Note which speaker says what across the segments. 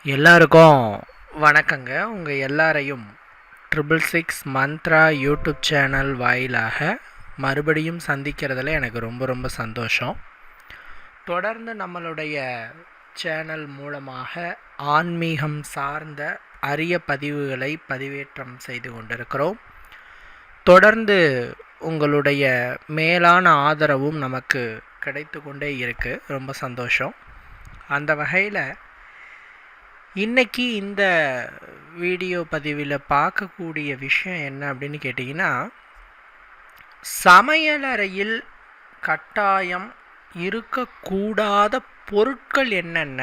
Speaker 1: எல்லாருக்கும் வணக்கங்க. உங்கள் எல்லாரையும் 666 மந்த்ரா யூடியூப் சேனல் வாயிலாக மறுபடியும் சந்திக்கிறதுல எனக்கு ரொம்ப சந்தோஷம். தொடர்ந்து நம்மளுடைய சேனல் மூலமாக ஆன்மீகம் சார்ந்த அரிய பதிவுகளை பதிவேற்றம் செய்து கொண்டிருக்கிறோம். தொடர்ந்து உங்களுடைய மேலான ஆதரவும் நமக்கு கிடைத்து கொண்டே இருக்குது. ரொம்ப சந்தோஷம். அந்த வகையில் இன்றைக்கி இந்த வீடியோ பதிவில் பார்க்கக்கூடிய விஷயம் என்ன அப்படின்னு கேட்டிங்கன்னா, சமையலறையில் கட்டாயம் இருக்கக்கூடாத பொருட்கள் என்னென்ன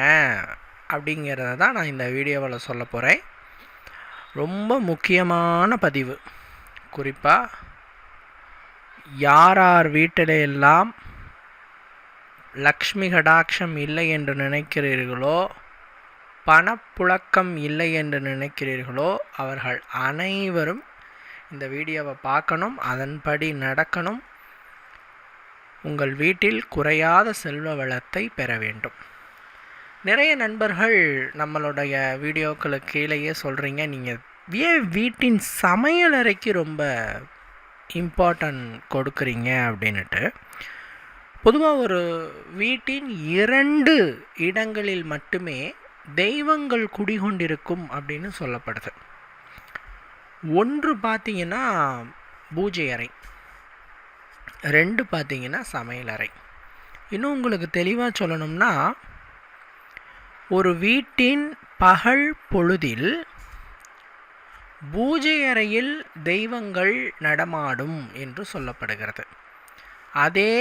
Speaker 1: அப்படிங்கிறத தான் நான் இந்த வீடியோவில் சொல்ல போகிறேன். ரொம்ப முக்கியமான பதிவு. குறிப்பாக யார் வீட்டிலெல்லாம் லக்ஷ்மி கடாட்சம் இல்லை என்று நினைக்கிறீர்களோ, பணப்புழக்கம் இல்லை என்று நினைக்கிறீர்களோ, அவர்கள் அனைவரும் இந்த வீடியோவை பார்க்கணும், அதன்படி நடக்கணும். உங்கள் வீட்டில் குறையாத செல்வ வளத்தை பெற வேண்டும். நிறைய நண்பர்கள் நம்மளுடைய வீடியோக்களுக்கு கீழேயே சொல்கிறீங்க, நீங்கள் ஏன் வீட்டின் சமையலறைக்கு ரொம்ப இம்பார்ட்டன்ட் கொடுக்குறீங்க அப்படின்ட்டு. பொதுவாக ஒரு வீட்டின் 2 இடங்களில் மட்டுமே தெய்வங்கள் குடிகொண்டிருக்கும் அப்படின்னு சொல்லப்படுது. ஒன்று பார்த்தீங்கன்னா பூஜை அறை, 2 பார்த்தீங்கன்னா சமையலறை. இன்னும் உங்களுக்கு தெளிவாக சொல்லணும்னா, ஒரு வீட்டின் பகல் பொழுதில் பூஜை அறையில் தெய்வங்கள் நடமாடும் என்று சொல்லப்படுகிறது. அதே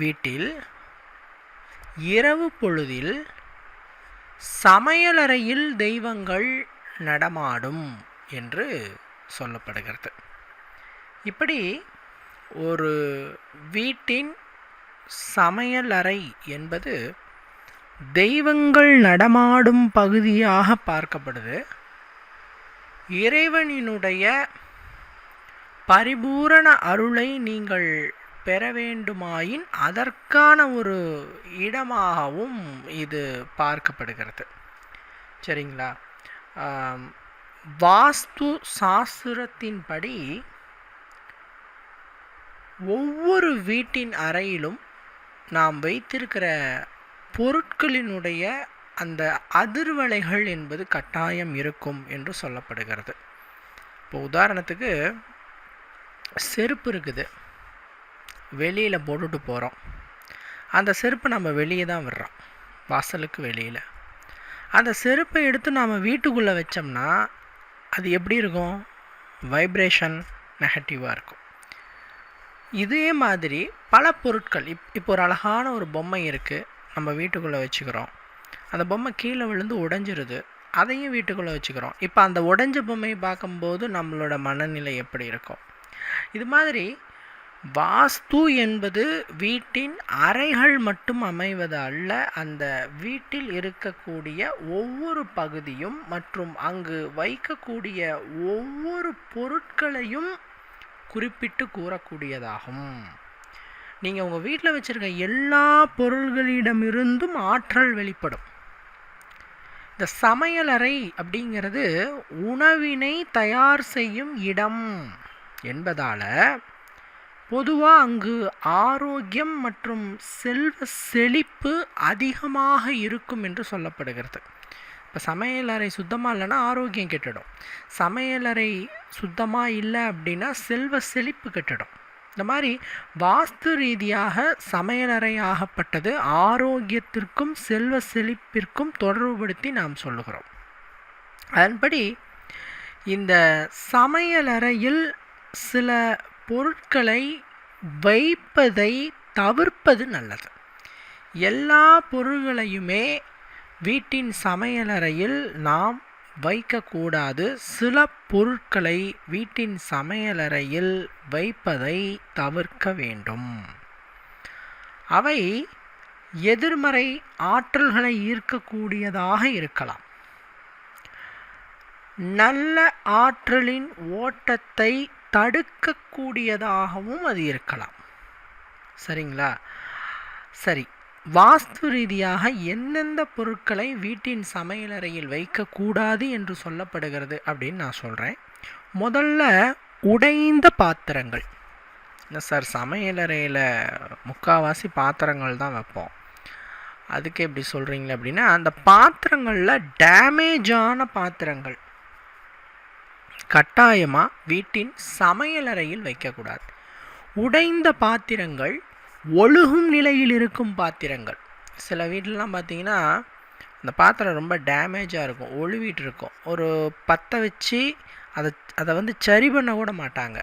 Speaker 1: வீட்டில் இரவு பொழுதில் சமையலறையில் தெய்வங்கள் நடமாடும் என்று சொல்லப்படுகிறது. இப்படி ஒரு வீட்டின் சமையலறை என்பது தெய்வங்கள் நடமாடும் பகுதியாக பார்க்கப்படுது. இறைவனினுடைய பரிபூரண அருளை நீங்கள் பெற வேண்டுமாயின் அதற்கான ஒரு இடமாகவும் இது பார்க்கப்படுகிறது. சரிங்களா? வாஸ்து சாஸ்திரத்தின்படி ஒவ்வொரு வீட்டின் அறையிலும் நாம் வைத்திருக்கிற பொருட்களினுடைய அந்த அதிர்வலைகள் என்பது கட்டாயம் இருக்கும் என்று சொல்லப்படுகிறது. இப்போ உதாரணத்துக்கு செருப்பு இருக்குது, வெளியில் போட்டுட்டு போகிறோம். அந்த செருப்பை நம்ம வெளியே தான் விடுறோம், வாசலுக்கு வெளியில். அந்த செருப்பை எடுத்து நாம் வீட்டுக்குள்ளே வச்சோம்னா அது எப்படி இருக்கும்? வைப்ரேஷன் நெகட்டிவாக இருக்கும். இதே மாதிரி பல பொருட்கள், இப்போ ஒரு அழகான ஒரு பொம்மை இருக்குது, நம்ம வீட்டுக்குள்ளே வச்சுக்கிறோம். அந்த பொம்மை கீழே விழுந்து உடைஞ்சிருது, அதையும் வீட்டுக்குள்ளே வச்சுக்கிறோம். இப்போ அந்த உடைஞ்ச பொம்மையை பார்க்கும்போது நம்மளோட மனநிலை எப்படி இருக்கும்? இது மாதிரி வாஸ்து என்பது வீட்டின் அறைகள் மட்டும் அமைவது அல்ல, அந்த வீட்டில் இருக்கக்கூடிய ஒவ்வொரு பகுதியும் மற்றும் அங்கு வைக்கக்கூடிய ஒவ்வொரு பொருட்களையும் குறிப்பிட்டு கூறக்கூடியதாகும். நீங்கள் உங்கள் வீட்டில் வச்சுருக்க எல்லா பொருள்களிடமிருந்தும் ஆற்றல் வெளிப்படும். இந்த சமையலறை அப்படிங்கிறது உணவினை தயார் செய்யும் இடம் என்பதால் பொதுவாக அங்கு ஆரோக்கியம் மற்றும் செல்வ செழிப்பு அதிகமாக இருக்கும் என்று சொல்லப்படுகிறது. இப்போ சமையலறை சுத்தமாக இல்லைன்னா ஆரோக்கியம் கெட்டுடும், சமையலறை சுத்தமாக இல்லை அப்படின்னா செல்வ செழிப்பு கெட்டுடும். இந்த மாதிரி வாஸ்து ரீதியாக சமையலறை ஆகப்பட்டது ஆரோக்கியத்திற்கும் செல்வ செழிப்பிற்கும் தொடர்புபடுத்தி நாம் சொல்லுகிறோம். அதன்படி இந்த சமையலறையில் சில பொருட்களை வைப்பதை தவிர்ப்பது நல்லது. எல்லா பொருள்களையுமே வீட்டின் சமையலறையில் நாம் வைக்கக்கூடாது. சில பொருட்களை வீட்டின் சமையலறையில் வைப்பதை தவிர்க்க வேண்டும். அவை எதிர்மறை ஆற்றல்களை ஈர்க்கக்கூடியதாக இருக்கலாம். நல்ல ஆற்றலின் ஓட்டத்தை தடுக்கக்கூடியதாகவும் அது இருக்கலாம். சரிங்களா? சரி, வாஸ்து ரீதியாக எந்தெந்த பொருட்களை வீட்டின் சமையலறையில் வைக்கக்கூடாது என்று சொல்லப்படுகிறது அப்படின்னு நான் சொல்கிறேன். முதல்ல உடைந்த பாத்திரங்கள். என்ன சார், சமையலறையில் முக்கால்வாசி பாத்திரங்கள் தான் வைப்போம், அதுக்கு எப்படி சொல்கிறீங்களே அப்படின்னா, அந்த பாத்திரங்களில் டேமேஜான பாத்திரங்கள் கட்டாயமாக வீட்டின் சமையலறையில் வைக்கக்கூடாது. உடைந்த பாத்திரங்கள், ஒழுகும் நிலையில் இருக்கும் பாத்திரங்கள். சில வீட்டிலலாம் பார்த்தீங்கன்னா அந்த பாத்திரம் ரொம்ப டேமேஜாக இருக்கும், ஒழுவிட்டு இருக்கும். ஒரு பற்ற வச்சு அதை வந்து சரி பண்ண கூட மாட்டாங்க.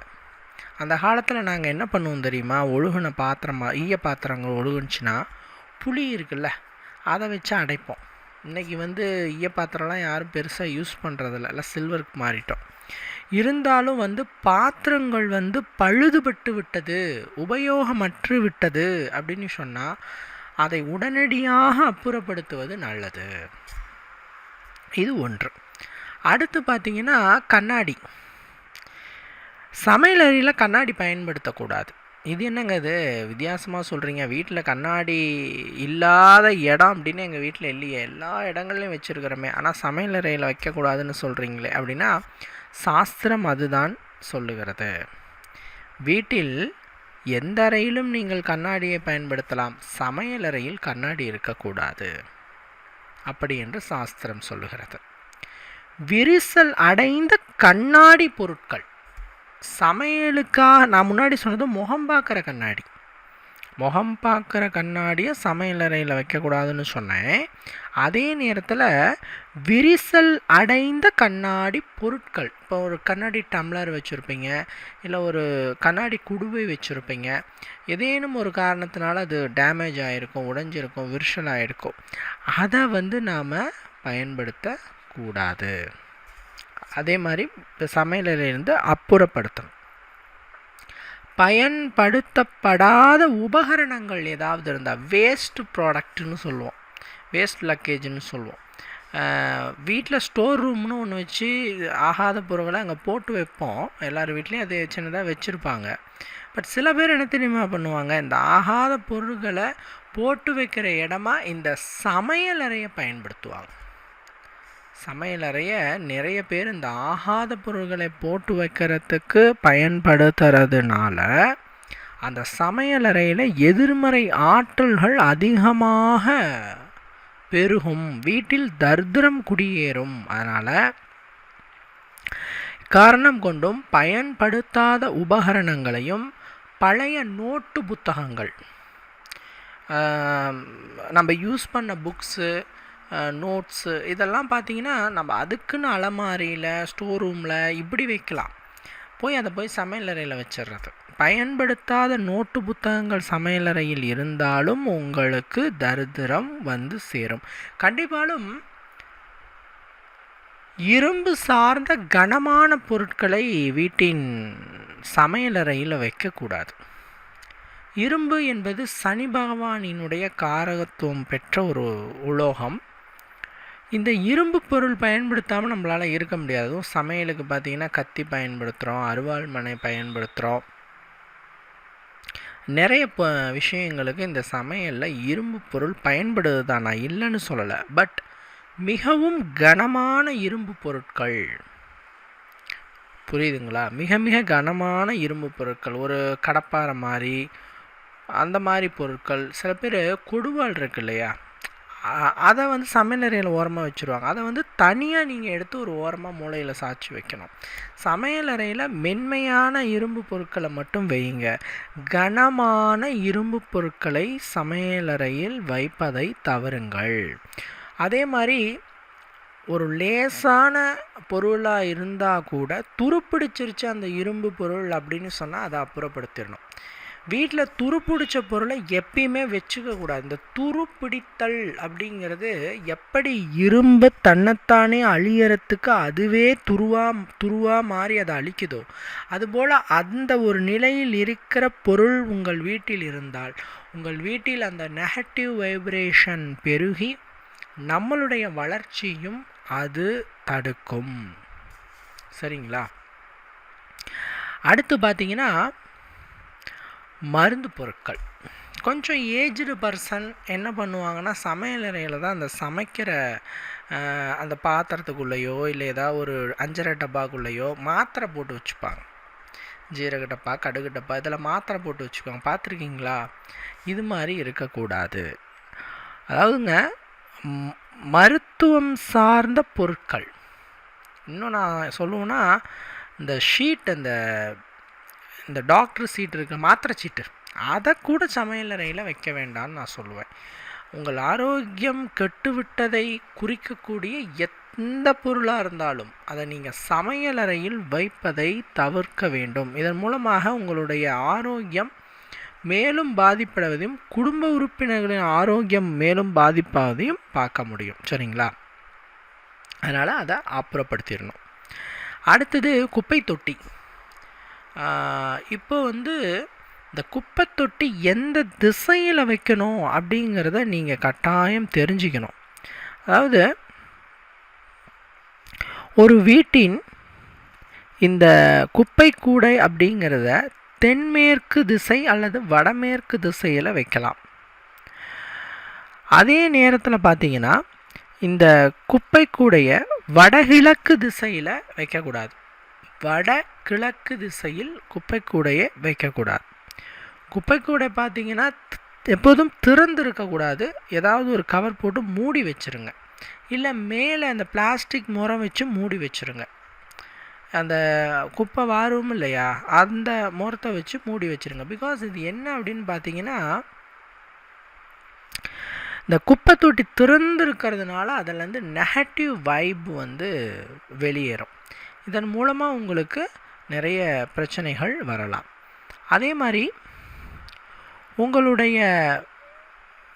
Speaker 1: அந்த காலத்தில் நாங்கள் என்ன பண்ணுவோம் தெரியுமா, ஒழுகுன பாத்திரமாக ஈய பாத்திரங்கள் ஒழுகுனுச்சுன்னா புளி இருக்குல்ல, அதை வச்சு அடைப்போம். இன்றைக்கி வந்து ஈய பாத்திரம்லாம் யாரும் பெருசாக யூஸ் பண்ணுறதில்ல, எல்லாம் சில்வருக்கு மாறிட்டோம். இருந்தாலும் வந்து பாத்திரங்கள் வந்து பழுதுபட்டு விட்டது, உபயோகமற்று விட்டது அப்படின்னு சொன்னால் அதை உடனடியாக அப்புறப்படுத்துவது நல்லது. இது ஒன்று. அடுத்து பார்த்திங்கன்னா கண்ணாடி. சமையலறையில் கண்ணாடி பயன்படுத்தக்கூடாது. இது என்னங்க இது வித்தியாசமாக சொல்கிறீங்க, வீட்டில் கண்ணாடி இல்லாத இடம் அப்படின்னு எங்கள் வீட்டில் இல்லையே, எல்லா இடங்கள்லையும் வச்சுருக்கிறோமே, ஆனால் சமையலறையில் வைக்கக்கூடாதுன்னு சொல்கிறீங்களே அப்படின்னா, சாஸ்திரம் அதுதான் சொல்லுகிறது. வீட்டில் எந்த அறையிலும் நீங்கள் கண்ணாடியை பயன்படுத்தலாம், சமையலறையில் கண்ணாடி இருக்கக்கூடாது அப்படி என்று சாஸ்திரம் சொல்லுகிறது. விரிசல் அடைந்த கண்ணாடி பொருட்கள். சமையலுக்காக நான் முன்னாடி சொன்னது முகம் பார்க்குற கண்ணாடி. முகம் பார்க்குற கண்ணாடியை சமையலறையில் வைக்கக்கூடாதுன்னு சொன்னேன். அதே நேரத்தில் விரிசல் அடைந்த கண்ணாடி பொருட்கள், இப்போ ஒரு கண்ணாடி டம்ளர் வச்சுருப்பீங்க, இல்லை ஒரு கண்ணாடி குடுவை வச்சுருப்பீங்க, ஏதேனும் ஒரு காரணத்தினால அது டேமேஜ் ஆகிருக்கும், உடைஞ்சிருக்கும், விரிசல் ஆகிருக்கும், அதை வந்து நாம் பயன்படுத்தக்கூடாது. அதே மாதிரி சமையலறையிலிருந்து அப்புறப்படுத்தணும். பயன்படுத்தப்படாத உபகரணங்கள் ஏதாவது இருந்தால், வேஸ்ட் ப்ராடக்ட்னு சொல்லுவோம், வேஸ்ட் லக்கேஜ்னு சொல்லுவோம். வீட்டில் ஸ்டோர் ரூம்னு ஒன்று வச்சு ஆகாத பொருட்களை அங்கே போட்டு வைப்போம். எல்லார் வீட்லேயும் அது சின்னதாக வச்சுருப்பாங்க. பட் சில பேர் என்ன தெரியுமா பண்ணுவாங்க, இந்த ஆகாத பொருட்களை போட்டு வைக்கிற இடமா இந்த சமையலறையை பயன்படுத்துவாங்க. சமையலறையை நிறைய பேர் இந்த ஆகாத பொருட்களை போட்டு வைக்கிறதுக்கு பயன்படுத்துறதுனால அந்த சமையலறையில் எதிர்மறை ஆற்றல்கள் அதிகமாக பெருகும், வீட்டில் தரித்திரம் குடியேறும். அதனால் காரணம் கொண்டும் பயன்படுத்தாத உபகரணங்களையும் பழைய நோட்டு புத்தகங்கள், நம்ம யூஸ் பண்ண புக்ஸு, நோட்ஸு, இதெல்லாம் பார்த்திங்கன்னா நம்ம அதுக்குன்னு அலமாரியில், ஸ்டோர் ரூமில் இப்படி வைக்கலாம். அதை போய் சமையலறையில் வச்சிடுறது. பயன்படுத்தாத நோட்டு புத்தகங்கள் சமையலறையில் இருந்தாலும் உங்களுக்கு தரித்திரம் வந்து சேரும். கண்டிப்பாலும் இரும்பு சார்ந்த கனமான பொருட்களை வீட்டின் சமையலறையில் வைக்கக்கூடாது. இரும்பு என்பது சனி பகவானினுடைய காரகத்துவம் பெற்ற ஒரு உலோகம். இந்த இரும்பு பொருள் பயன்படுத்தாமல் நம்மளால் இருக்க முடியாது. அதுவும் சமையலுக்கு பார்த்திங்கன்னா கத்தி பயன்படுத்துகிறோம், அருவாள் மனை பயன்படுத்துகிறோம். நிறைய விஷயங்களுக்கு இந்த சமையலில் இரும்பு பொருள் பயன்படுது தான், நான் இல்லைன்னு சொல்லலை. பட் மிகவும் கனமான இரும்பு பொருட்கள், புரியுதுங்களா, மிக மிக கனமான இரும்பு பொருட்கள், ஒரு கடப்பாறை மாதிரி அந்த மாதிரி பொருட்கள். சில பேர் கொடுவாள் இருக்கு இல்லையா, அதை வந்து சமையலறையில் ஓரமாக வச்சுருவாங்க. அதை வந்து தனியாக நீங்கள் எடுத்து ஒரு ஓரமாக மூலையில் சாய்ச்சி வைக்கணும். சமையலறையில் மென்மையான இரும்பு பொருட்களை மட்டும் வையுங்க. கனமான இரும்பு பொருட்களை சமையலறையில் வைப்பதை தவறுங்கள். அதே மாதிரி ஒரு லேசான பொருளாக இருந்தால் கூட துருப்பிடிச்சிருச்சு அந்த இரும்பு பொருள் அப்படின்னு சொன்னால் அதை அப்புறப்படுத்திடணும். வீட்டில் துருப்பிடிச்ச பொருளை எப்பயுமே வச்சுக்கக்கூடாது. இந்த துருப்பிடித்தல் அப்படிங்கிறது எப்படி இரும்பு தன்னைத்தானே அழியறதுக்கு அதுவே துருவாக மாறி அதை அழிக்குதோ, அதுபோல் அந்த ஒரு நிலையில் இருக்கிற பொருள் உங்கள் வீட்டில் இருந்தால் உங்கள் வீட்டில் அந்த நெகட்டிவ் வைப்ரேஷன் பெருகி நம்மளுடைய வளர்ச்சியும் அது தடுக்கும். சரிங்களா? அடுத்து பார்த்தீங்கன்னா மருந்து பொருட்கள். கொஞ்சம் ஏஜ்டு பர்சன் என்ன பண்ணுவாங்கன்னா, சமையலறையில் தான் அந்த சமைக்கிற அந்த பாத்திரத்துக்குள்ளேயோ இல்லை ஏதாவது ஒரு அஞ்சரை டப்பாக்குள்ளேயோ மாத்திரை போட்டு வச்சுப்பாங்க. ஜீரக டப்பா, கடுகு டப்பா இதில் மாத்திரை போட்டு வச்சுக்குவாங்க. பார்த்துருக்கீங்களா? இது மாதிரி இருக்கக்கூடாது. அதாவதுங்க, மருத்துவம் சார்ந்த பொருட்கள், இன்னும் நான் சொல்லுவேன்னா, இந்த ஷீட், இந்த டாக்டர் சீட் இருக்குது, மாத்திரை சீட்டு, அதை கூட சமையலறையில் வைக்க வேண்டாம்னு நான் சொல்லுவேன். உங்கள் ஆரோக்கியம் கெட்டுவிட்டதை குறிக்கக்கூடிய எந்த பொருளாக இருந்தாலும் அதை நீங்கள் சமையலறையில் வைப்பதை தவிர்க்க வேண்டும். இதன் மூலமாக உங்களுடைய ஆரோக்கியம் மேலும் பாதிப்படைவதையும் குடும்ப உறுப்பினர்களின் ஆரோக்கியம் மேலும் பாதிப்பாவதையும் பார்க்க முடியும். சரிங்களா? அதனால் அதை அப்புறப்படுத்திடணும். அடுத்தது குப்பை தொட்டி. இப்போ இந்த குப்பை தொட்டி எந்த திசையில் வைக்கணும் அப்படிங்கிறத நீங்கள் கட்டாயம் தெரிஞ்சுக்கணும். அதாவது ஒரு வீட்டின் இந்த குப்பை கூடை அப்படிங்கிறத தென்மேற்கு திசை அல்லது வடமேற்கு திசையில் வைக்கலாம். அதே நேரத்தில் பார்த்தீங்கன்னா, இந்த குப்பை கூடையை வடகிழக்கு திசையில் வைக்கக்கூடாது. வடகிழக்கு திசையில் குப்பை கூடையை வைக்கக்கூடாது. குப்பை கூடை பார்த்தீங்கன்னா எப்போதும் திறந்து இருக்கக்கூடாது. ஏதாவது ஒரு கவர் போட்டு மூடி வச்சுருங்க. இல்லை மேலே அந்த பிளாஸ்டிக் முறம் வச்சு மூடி வச்சுருங்க. அந்த குப்பை வாரும் இல்லையா, அந்த முறத்தை வச்சு மூடி வச்சுருங்க. பிகாஸ் இது என்ன அப்படின்னு பார்த்தீங்கன்னா, இந்த குப்பை தொட்டி திறந்து இருக்கிறதுனால அதிலேருந்து நெகட்டிவ் வைப் வெளியேறும். இதன் மூலமாக உங்களுக்கு நிறைய பிரச்சனைகள் வரலாம். அதே மாதிரி உங்களுடைய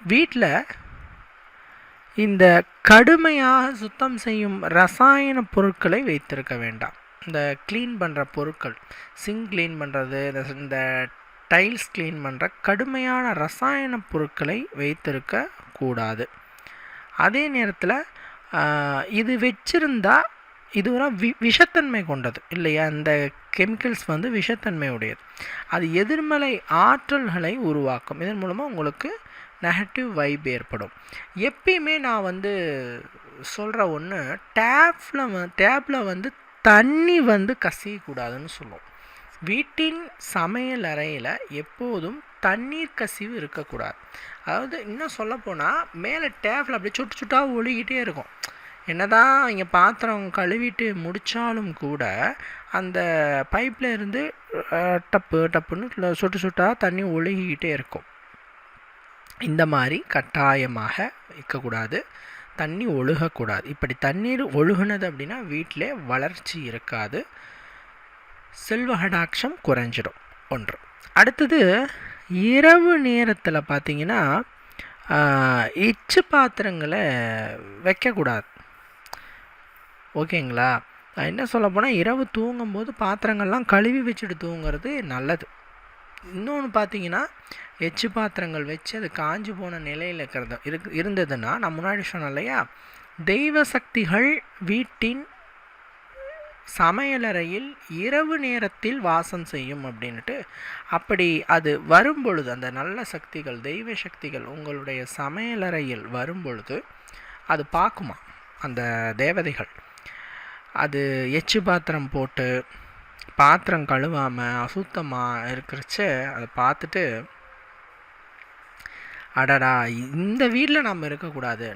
Speaker 1: வீட்டில் இந்த கடுமையாக சுத்தம் செய்யும் ரசாயன பொருட்களை வைத்திருக்க வேண்டாம். இந்த க்ளீன் பண்ணுற பொருட்கள், சிங்க் க்ளீன் பண்ணுறது, இந்த டைல்ஸ் க்ளீன் பண்ணுற கடுமையான ரசாயன பொருட்களை வைத்திருக்க கூடாது. அதே நேரத்தில் இது வச்சிருந்தா இது ஒரு விஷத்தன்மை கொண்டது இல்லையா? இந்த கெமிக்கல்ஸ் விஷத்தன்மை உடையது. அது எதிர்மறை ஆற்றல்களை உருவாக்கும். இதன் மூலமாக உங்களுக்கு நெகட்டிவ் வைப் ஏற்படும். எப்பயுமே நான் சொல்கிற ஒன்று, டேப்பில் தண்ணி கசியக்கூடாதுன்னு சொல்லுவோம். வீட்டின் சமையல் அறையில் எப்போதும் தண்ணீர் கசிவு இருக்கக்கூடாது. அதாவது இன்னும் சொல்லப்போனால், மேலே டேப்பில் அப்படியே சுட்டு சுட்டாக ஒழுகிட்டே இருக்கும். என்னதான் இங்கே பாத்திரம் கழுவிட்டு முடித்தாலும் கூட அந்த பைப்பில் இருந்து டப்புன்னு சுட்டு சுட்டாக தண்ணி ஒழுகிக்கிட்டே இருக்கும். இந்த மாதிரி கட்டாயமாக இருக்கக்கூடாது. தண்ணி ஒழுகக்கூடாது. இப்படி தண்ணீர் ஒழுகுனது அப்படின்னா வீட்டிலே வளர்ச்சி இருக்காது, செல்வகடாட்சம் குறைஞ்சிடும். ஒன்று. அடுத்தது, இரவு நேரத்தில் பார்த்தீங்கன்னா எச்சு பாத்திரங்களை வைக்கக்கூடாது. ஓகேங்களா? நான் என்ன சொல்ல போனால், இரவு தூங்கும்போது பாத்திரங்கள்லாம் கழுவி வச்சுட்டு தூங்குறது நல்லது. இன்னொன்று பார்த்தீங்கன்னா, எச்சு பாத்திரங்கள் வச்சு அது காஞ்சி போன நிலையில் இருந்ததுன்னா, நான் முன்னாடி சொன்னேன் இல்லையா, தெய்வ சக்திகள் வீட்டின் சமையலறையில் இரவு நேரத்தில் வாசம் செய்யும் அப்படின்ட்டு. அப்படி அது வரும்பொழுது, அந்த நல்ல சக்திகள், தெய்வ சக்திகள் உங்களுடைய சமையலறையில் வரும்பொழுது அது பார்க்குமா, அந்த தேவதைகள் அது எச்சு பாத்திரம் போட்டு பாத்திரம் கழுவாமல் அசுத்தமாக இருக்கிறச்ச அதை பார்த்துட்டு, அடடா இந்த வீட்டில் நம்ம இருக்கக்கூடாது,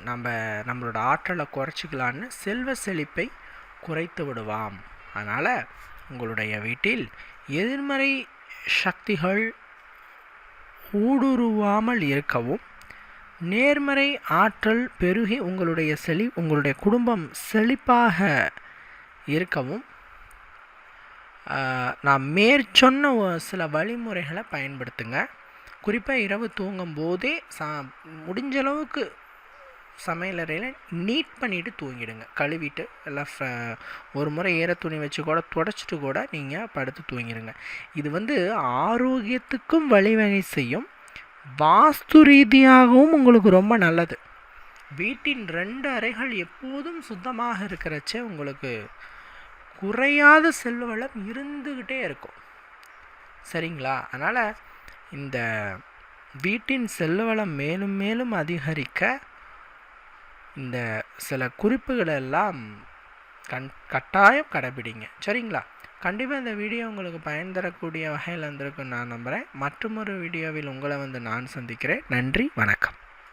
Speaker 1: நம்மளோட ஆற்றலை குறைச்சிக்கலான்னு செல்வ செழிப்பை குறைத்து விடுவாம். அதனால் உங்களுடைய வீட்டில் எதிர்மறை சக்திகள் ஊடுருவாமல் இருக்கவும், நேர்மறை ஆற்றல் பெருகி உங்களுடைய குடும்பம் செழிப்பாக இருக்கவும் நான் மேற்சொன்ன சில வழிமுறைகளை பயன்படுத்துங்க. குறிப்பாக இரவு தூங்கும் போதே முடிஞ்ச அளவுக்கு சமையலறையில் நீட் பண்ணிவிட்டு தூங்கிடுங்க. கழுவிட்டு எல்லாம் ஒரு முறை ஈர துணி வச்சு கூட துடைச்சிட்டு கூட நீங்கள் படுத்து தூங்கிடுங்க. இது ஆரோக்கியத்துக்கும் வழிவகை செய்யும், வாஸ்து ரீதியாகவும் உங்களுக்கு ரொம்ப நல்லது. வீட்டின் 2 அறைகள் எப்போதும் சுத்தமாக இருக்கிறச்ச உங்களுக்கு குறையாத செல்வ வளம் இருந்துக்கிட்டே இருக்கும். சரிங்களா? அதனால் இந்த வீட்டின் செல்வ வளம் மேலும் மேலும் அதிகரிக்க இந்த சில குறிப்புகள் எல்லாம் கட்டாயம் கடைபிடிங்க. சரிங்களா? கண்டிப்பாக இந்த வீடியோ உங்களுக்கு பயன் தரக்கூடிய வகையில் இருந்திருக்குன்னு நான் நம்புகிறேன். மற்றொரு வீடியோவில் உங்களை நான் சந்திக்கிறேன். நன்றி, வணக்கம்.